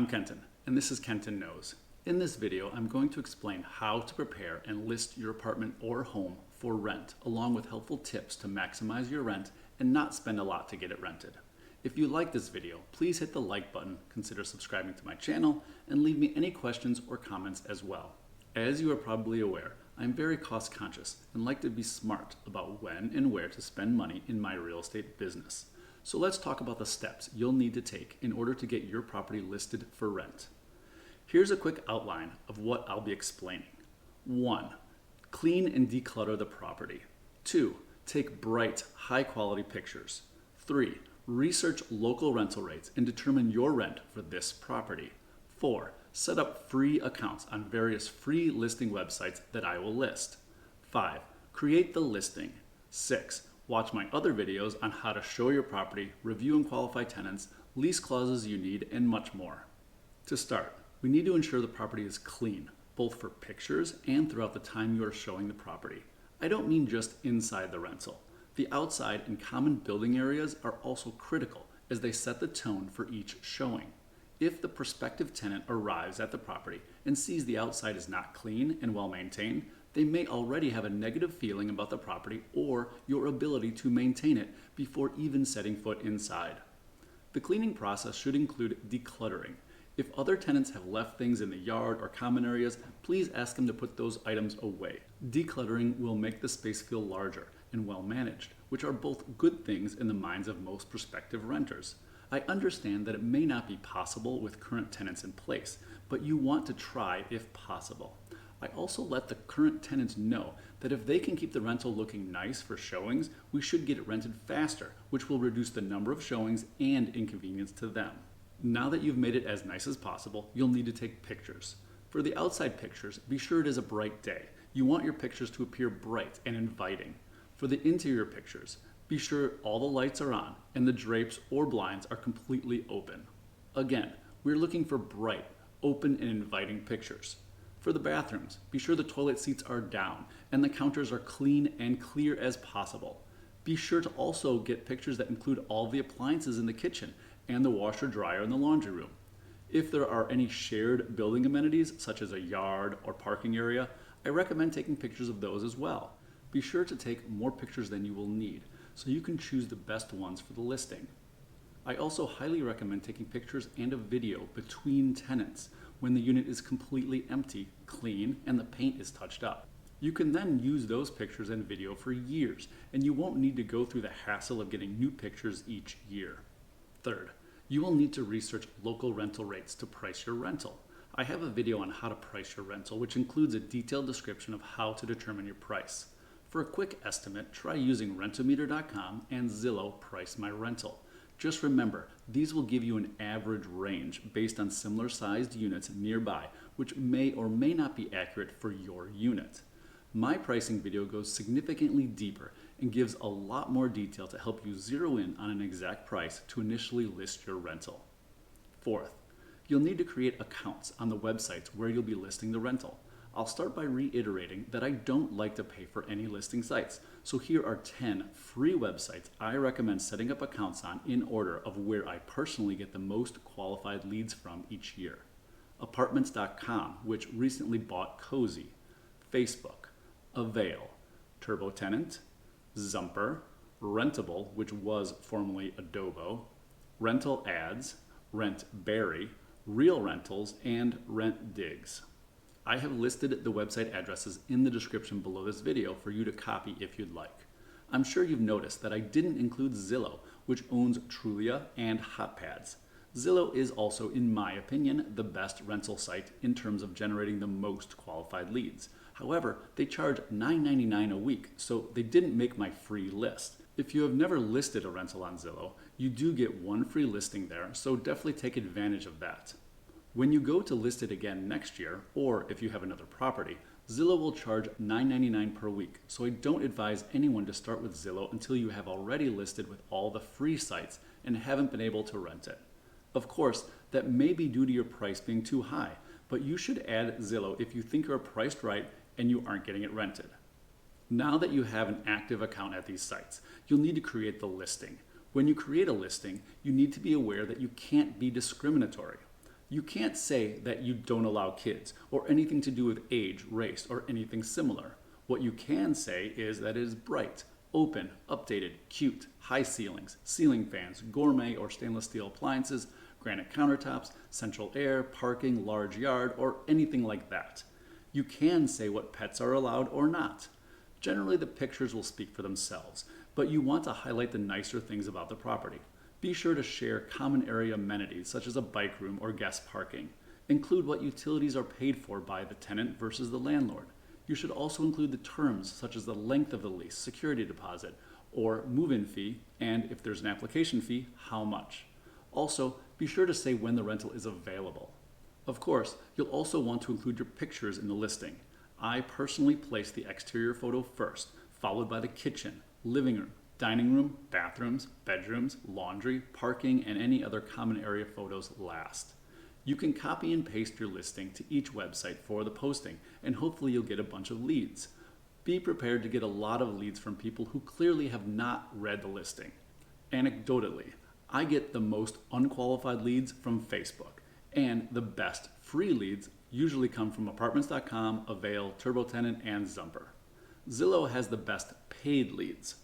I'm Kenton, and this is Kenton Knows. In this video, I'm going to explain how to prepare and list your apartment or home for rent, along with helpful tips to maximize your rent and not spend a lot to get it rented. If you like this video, please hit the like button, consider subscribing to my channel, and leave me any questions or comments as well. As you are probably aware, I'm very cost conscious and like to be smart about when and where to spend money in my real estate business. So let's talk about the steps you'll need to take in order to get your property listed for rent. Here's a quick outline of what I'll be explaining. 1. Clean and declutter the property. 2. Take bright, high quality pictures. 3. Research local rental rates and determine your rent for this property. 4. Set up free accounts on various free listing websites that I will list. 5. Create the listing. 6. Watch my other videos on how to show your property, review and qualify tenants, lease clauses you need, and much more. To start, we need to ensure the property is clean, both for pictures and throughout the time you are showing the property. I don't mean just inside the rental. The outside and common building areas are also critical as they set the tone for each showing. If the prospective tenant arrives at the property and sees the outside is not clean and well maintained, they may already have a negative feeling about the property or your ability to maintain it before even setting foot inside. The cleaning process should include decluttering. If other tenants have left things in the yard or common areas, please ask them to put those items away. Decluttering will make the space feel larger and well managed, which are both good things in the minds of most prospective renters. I understand that it may not be possible with current tenants in place, but you want to try if possible. I also let the current tenants know that if they can keep the rental looking nice for showings, we should get it rented faster, which will reduce the number of showings and inconvenience to them. Now that you've made it as nice as possible, you'll need to take pictures. For the outside pictures, be sure it is a bright day. You want your pictures to appear bright and inviting. For the interior pictures, be sure all the lights are on and the drapes or blinds are completely open. Again, we're looking for bright, open, and inviting pictures. For the bathrooms, be sure the toilet seats are down and the counters are clean and clear as possible. Be sure to also get pictures that include all the appliances in the kitchen and the washer dryer in the laundry room. If there are any shared building amenities, such as a yard or parking area, I recommend taking pictures of those as well. Be sure to take more pictures than you will need, so you can choose the best ones for the listing. I also highly recommend taking pictures and a video between tenants when the unit is completely empty, clean, and the paint is touched up. You can then use those pictures and video for years, and you won't need to go through the hassle of getting new pictures each year. Third, you will need to research local rental rates to price your rental. I have a video on how to price your rental, which includes a detailed description of how to determine your price. For a quick estimate, try using rentometer.com and Zillow Price My Rental. Just remember, these will give you an average range based on similar sized units nearby, which may or may not be accurate for your unit. My pricing video goes significantly deeper and gives a lot more detail to help you zero in on an exact price to initially list your rental. Fourth, you'll need to create accounts on the websites where you'll be listing the rental. I'll start by reiterating that I don't like to pay for any listing sites, so here are 10 free websites I recommend setting up accounts on in order of where I personally get the most qualified leads from each year. Apartments.com, which recently bought Cozy, Facebook, Avail, Tenant, Zumper, Rentable, which was formerly Adobo, Rental Ads, RentBerry, Real Rentals, and RentDigs. I have listed the website addresses in the description below this video for you to copy if you'd like. I'm sure you've noticed that I didn't include Zillow, which owns Trulia and HotPads. Zillow is also, in my opinion, the best rental site in terms of generating the most qualified leads. However, they charge $9.99 a week, so they didn't make my free list. If you have never listed a rental on Zillow, you do get one free listing there, so definitely take advantage of that. When you go to list it again next year, or if you have another property, Zillow will charge $9.99 per week, so I don't advise anyone to start with Zillow until you have already listed with all the free sites and haven't been able to rent it. Of course, that may be due to your price being too high, but you should add Zillow if you think you're priced right and you aren't getting it rented. Now that you have an active account at these sites, you'll need to create the listing. When you create a listing, you need to be aware that you can't be discriminatory. You can't say that you don't allow kids or anything to do with age, race, or anything similar. What you can say is that it is bright, open, updated, cute, high ceilings, ceiling fans, gourmet or stainless steel appliances, granite countertops, central air, parking, large yard, or anything like that. You can say what pets are allowed or not. Generally, the pictures will speak for themselves, but you want to highlight the nicer things about the property. Be sure to share common area amenities such as a bike room or guest parking. Include what utilities are paid for by the tenant versus the landlord. You should also include the terms such as the length of the lease, security deposit, or move-in fee, and if there's an application fee, how much. Also, be sure to say when the rental is available. Of course, you'll also want to include your pictures in the listing. I personally place the exterior photo first, followed by the kitchen, living room, dining room, bathrooms, bedrooms, laundry, parking, and any other common area photos last. You can copy and paste your listing to each website for the posting, and hopefully you'll get a bunch of leads. Be prepared to get a lot of leads from people who clearly have not read the listing. Anecdotally, I get the most unqualified leads from Facebook, and the best free leads usually come from apartments.com, Avail, TurboTenant, and Zumper. Zillow has the best paid leads.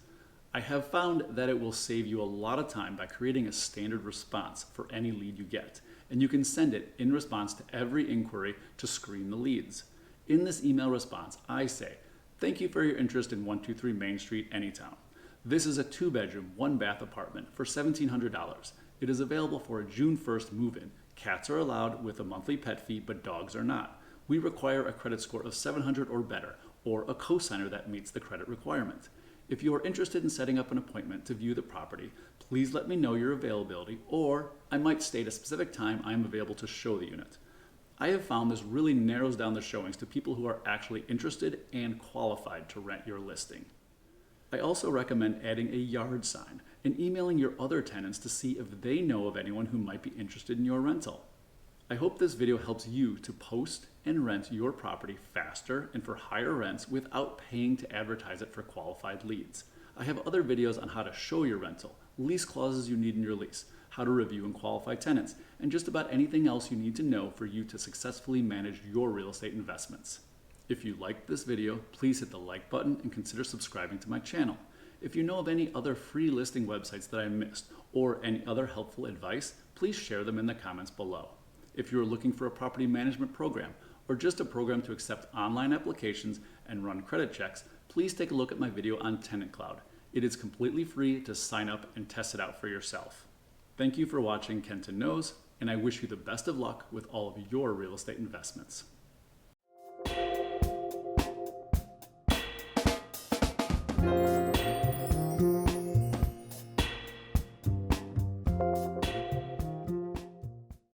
I have found that it will save you a lot of time by creating a standard response for any lead you get, and you can send it in response to every inquiry to screen the leads. In this email response, I say, "Thank you for your interest in 123 Main Street, Anytown. This is a 2-bedroom, 1-bath apartment for $1,700. It is available for a June 1st move-in. Cats are allowed with a monthly pet fee, but dogs are not. We require a credit score of 700 or better, or a cosigner that meets the credit requirement. If you are interested in setting up an appointment to view the property, please let me know your availability, or I might state a specific time I am available to show the unit." I have found this really narrows down the showings to people who are actually interested and qualified to rent your listing. I also recommend adding a yard sign and emailing your other tenants to see if they know of anyone who might be interested in your rental. I hope this video helps you to post and rent your property faster and for higher rents without paying to advertise it for qualified leads. I have other videos on how to show your rental, lease clauses you need in your lease, how to review and qualify tenants, and just about anything else you need to know for you to successfully manage your real estate investments. If you liked this video, please hit the like button and consider subscribing to my channel. If you know of any other free listing websites that I missed or any other helpful advice, please share them in the comments below. If you are looking for a property management program or just a program to accept online applications and run credit checks, please take a look at my video on Tenant Cloud. It is completely free to sign up and test it out for yourself. Thank you for watching Kenton Knows, and I wish you the best of luck with all of your real estate investments.